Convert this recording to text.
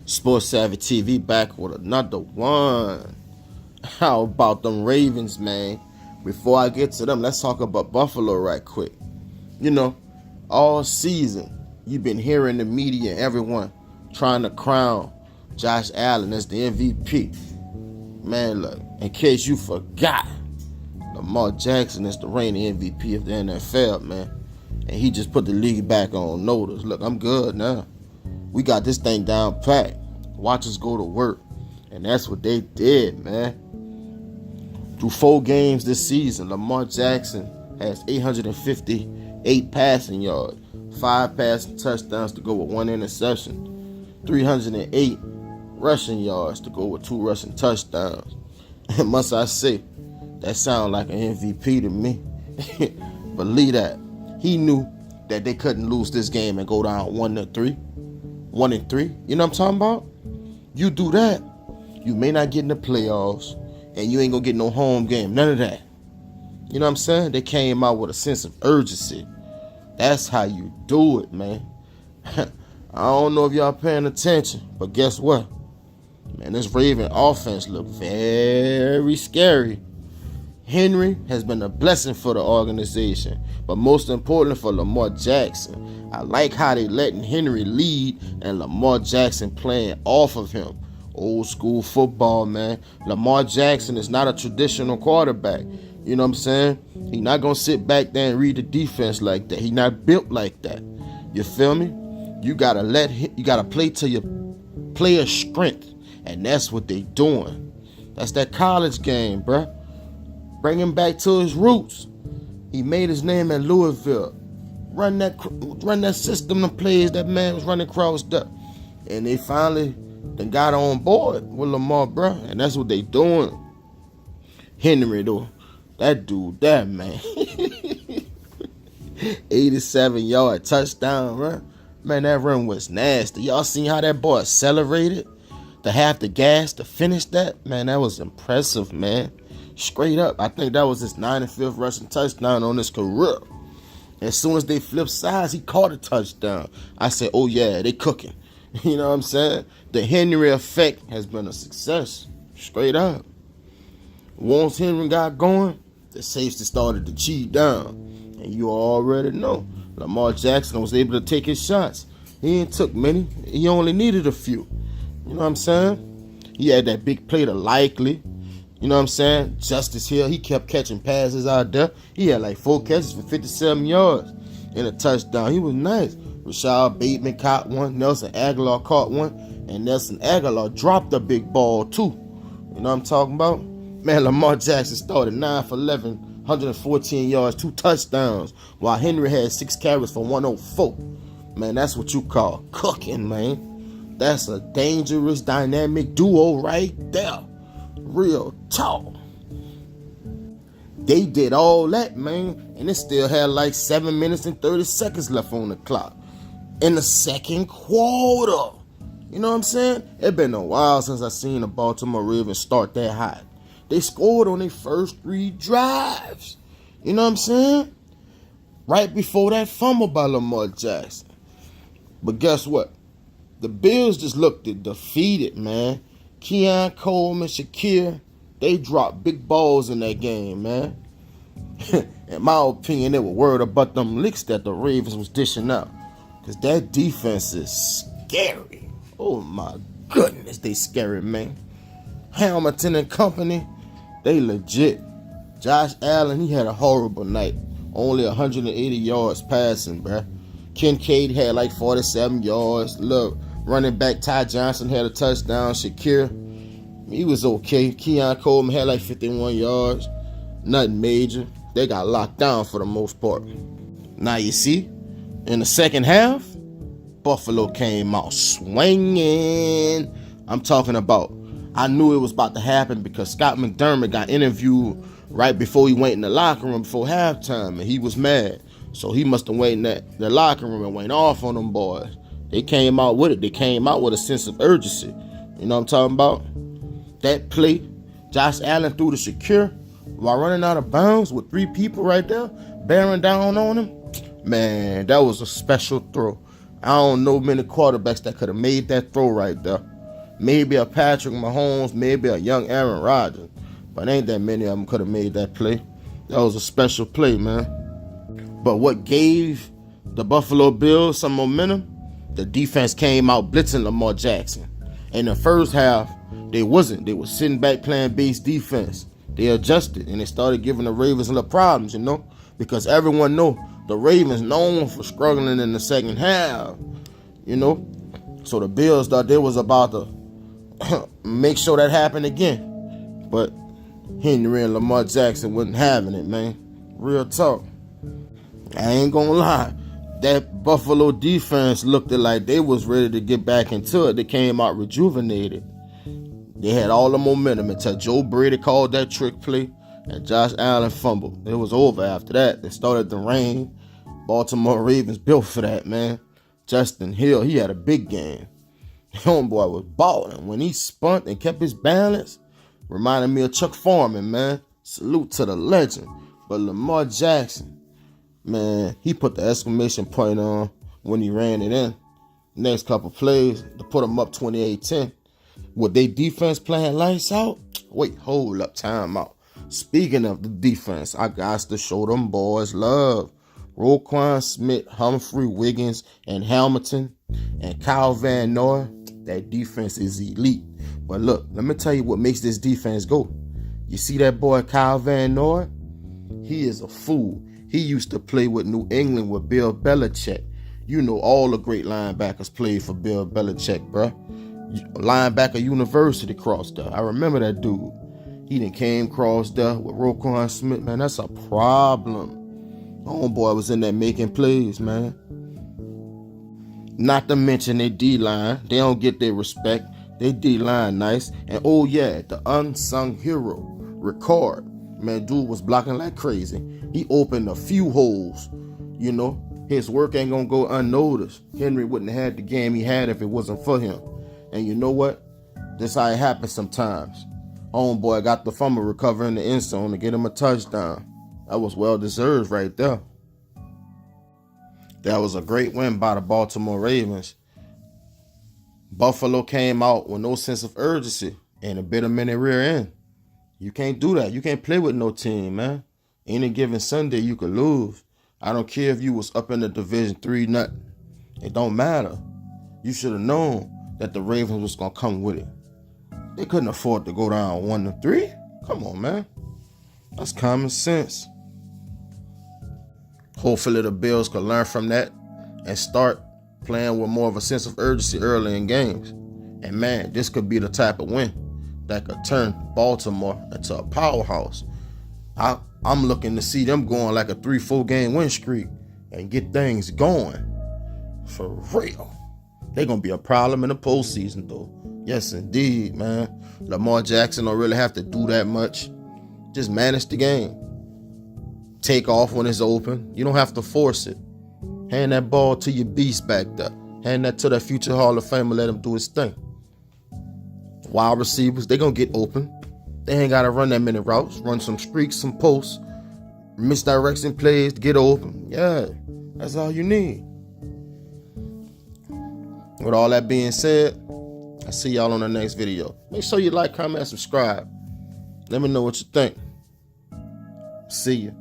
Sports Savvy TV back with another one. How about them Ravens, man? Before I get to them, let's talk about Buffalo right quick. You know, all season, you've been hearing the media and everyone trying to crown Josh Allen as the MVP. Man, look, in case you forgot, Lamar Jackson is the reigning MVP of the NFL, man. And he just put the league back on notice. Look, I'm good now. We got this thing down pat. Watch us go to work. And that's what they did, man. Through 4 games this season, Lamar Jackson has 858 passing yards, 5 passing touchdowns to go with 1 interception, 308 rushing yards to go with 2 rushing touchdowns. And must I say, that sounds like an MVP to me. Believe that. He knew that they couldn't lose this game and go down 1-3. 1-3. You know what I'm talking about? You do that, you may not get in the playoffs, and you ain't gonna get no home game. None of that. You know what I'm saying? They came out with a sense of urgency. That's how you do it, man. I don't know if y'all paying attention, but guess what? Man, this Raven offense look very scary. Henry has been a blessing for the organization, but most important for Lamar Jackson. I like how they letting Henry lead and Lamar Jackson playing off of him. Old school football, man. Lamar Jackson is not a traditional quarterback. You know what I'm saying? He's not going to sit back there and read the defense like that. He's not built like that. You feel me? You got to play to your player's strength, and that's what they doing. That's that college game, bruh. Bring him back to his roots. He made his name at Louisville. Run that system of plays that man was running crossed up. And they finally then got on board with Lamar, bro. And that's what they doing. Henry, though. That dude, that man. 87-yard touchdown run. Man, that run was nasty. Y'all seen how that boy accelerated to have the gas to finish that? Man, that was impressive, man. Straight up, I think that was his 95th rushing touchdown on his career. As soon as they flipped sides, he caught a touchdown. I said, oh yeah, they cooking. You know what I'm saying? The Henry effect has been a success. Straight up. Once Henry got going, the safety started to cheat down. And you already know, Lamar Jackson was able to take his shots. He ain't took many. He only needed a few. You know what I'm saying? He had that big play to Likely. You know what I'm saying? Justice Hill, he kept catching passes out there. He had like 4 catches for 57 yards and a touchdown. He was nice. Rashad Bateman caught one. Nelson Aguilar caught one. And Nelson Aguilar dropped a big ball too. You know what I'm talking about? Man, Lamar Jackson started 9 for 11, 114 yards, 2 touchdowns, while Henry had 6 carries for 104. Man, that's what you call cooking, man. That's a dangerous, dynamic duo right there. Real talk. They did all that, man, and it still had like 7 minutes and 30 seconds left on the clock in the second quarter. You know what I'm saying? It been a while since I seen the Baltimore Ravens start that hot. They scored on their first 3 drives. You know what I'm saying? Right before that fumble by Lamar Jackson. But guess what? The Bills just looked defeated, man. Keon Coleman, Shakir, they dropped big balls in that game, man. In my opinion, they were worried about them licks that the Ravens was dishing out. Because that defense is scary. Oh, my goodness, they scary, man. Hamilton and company, they legit. Josh Allen, he had a horrible night. Only 180 yards passing, bruh. Kincaid had like 47 yards. Look. Running back Ty Johnson had a touchdown. Shakir, he was okay. Keon Coleman had like 51 yards. Nothing major. They got locked down for the most part. Now you see, in the second half, Buffalo came out swinging. I'm talking about, I knew it was about to happen because Scott McDermott got interviewed right before he went in the locker room before halftime, and he was mad. So he must have waited in the locker room and went off on them boys. They came out with it. They came out with a sense of urgency. You know what I'm talking about? That play, Josh Allen threw to Shakir while running out of bounds with 3 people right there, bearing down on him. Man, that was a special throw. I don't know many quarterbacks that could have made that throw right there. Maybe a Patrick Mahomes, maybe a young Aaron Rodgers. But ain't that many of them could have made that play. That was a special play, man. But what gave the Buffalo Bills some momentum? The defense came out blitzing Lamar Jackson. In the first half, they wasn't. They were sitting back playing base defense. They adjusted, and they started giving the Ravens a little problems, because everyone know the Ravens known for struggling in the second half, So the Bills thought they was about to make sure that happened again. But Henry and Lamar Jackson wasn't having it, man. Real talk. I ain't gonna lie. That Buffalo defense looked like they was ready to get back into it. They came out rejuvenated. They had all the momentum until Joe Brady called that trick play and Josh Allen fumbled. It was over after that. It started to rain. Baltimore Ravens built for that, man. Justin Hill, he had a big game. Homeboy was balling. When he spun and kept his balance, reminded me of Chuck Foreman, man. Salute to the legend. But Lamar Jackson, man, he put the exclamation point on when he ran it in. Next couple plays to put him up 28-10. With their defense playing lights out? Wait, hold up, time out. Speaking of the defense, I got to show them boys love. Roquan Smith, Humphrey, Wiggins, and Hamilton, and Kyle Van Noy. That defense is elite. But look, let me tell you what makes this defense go. You see that boy Kyle Van Noy? He is a fool. He used to play with New England with Bill Belichick. All the great linebackers played for Bill Belichick, bruh. Linebacker University crossed there. I remember that dude. He done came across there with Roquan Smith, man. That's a problem. Homeboy was in there making plays, man. Not to mention their D-line. They don't get their respect. They D-line nice. And oh yeah, the unsung hero, Ricard. Man, dude was blocking like crazy. He opened a few holes. His work ain't gonna go unnoticed. Henry wouldn't have had the game he had if it wasn't for him. And you know what? This how it happens sometimes. Homeboy got the fumble recover in the end zone to get him a touchdown. That was well deserved right there. That was a great win by the Baltimore Ravens. Buffalo came out with no sense of urgency and a bit of in their rear end. You can't do that. You can't play with no team, man. Any given Sunday, you could lose. I don't care if you was up in the Division 3 nothing. It don't matter. You should have known that the Ravens was going to come with it. They couldn't afford to go down 1-3. Come on, man. That's common sense. Hopefully the Bills could learn from that and start playing with more of a sense of urgency early in games. And man, this could be the type of win that could turn Baltimore into a powerhouse. I'm looking to see them going like a 3-4 game win streak and get things going. For real. They're going to be a problem in the postseason, though. Yes, indeed, man. Lamar Jackson don't really have to do that much. Just manage the game. Take off when it's open. You don't have to force it. Hand that ball to your beast back there. Hand that to that future Hall of Famer. Let him do his thing. Wide receivers, they're going to get open. They ain't got to run that many routes. Run some streaks, some posts. Misdirection plays to get open. Yeah, that's all you need. With all that being said, I'll see y'all on the next video. Make sure you like, comment, and subscribe. Let me know what you think. See ya.